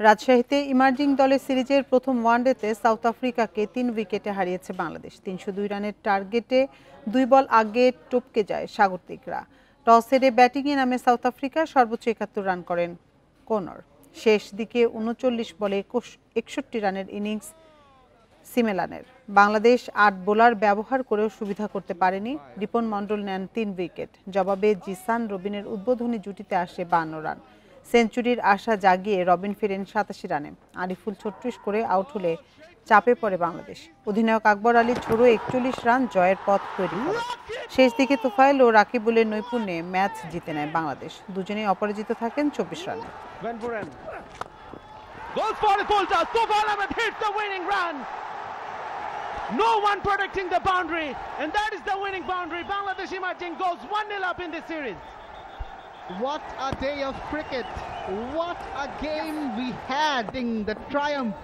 রাজশাহীতে ইমার্জিং দলের সিরিজের প্রথম ওয়ানডেতে সাউথ আফ্রিকাকে ৩ উইকেটে হারিয়েছে বাংলাদেশ। ৩০২ রানের টার্গেটে ২ বল আগে টপকে যায় স্বাগতিকরা। টস হেরে ব্যাটিংয়ে নামে সাউথ আফ্রিকা, সর্বোচ্চ ৭১ রান করেন কোনর। শেষ দিকে ৩৯ বলে ৬১ রানের ইনিংস সিমেলানের। বাংলাদেশ ৮ বোলার ব্যবহার করেও সুবিধা করতে পারেনি। রিপন মণ্ডল নেন ৩ উইকেট। জবাবে জিসান রবিনের উদ্বোধনী জুটিতে আসে ৫২ রান। সেঞ্চুরির আশা জাগিয়ে রবিন ফিরেন ৮৭ রানে। আরিফুল ৩৬ করে আউট হলে চাপে পড়ে বাংলাদেশ। অধিনায়ক আকবর আলী ছোড়ো ৪১ রান জয়ের পথ তৈরি করে। শেষ দিকে তোফায়েল ও রাকিবুলের নৈপুণ্যে ম্যাচ জিতে নেয় বাংলাদেশ। দুজনেই অপরাজিত থাকেন ২৪ রানে। No one protecting the boundary, and that is the winning boundary. Bangladesh Emerging goes 1-0 up in this series. What a day of cricket. What a game we had in the triumph.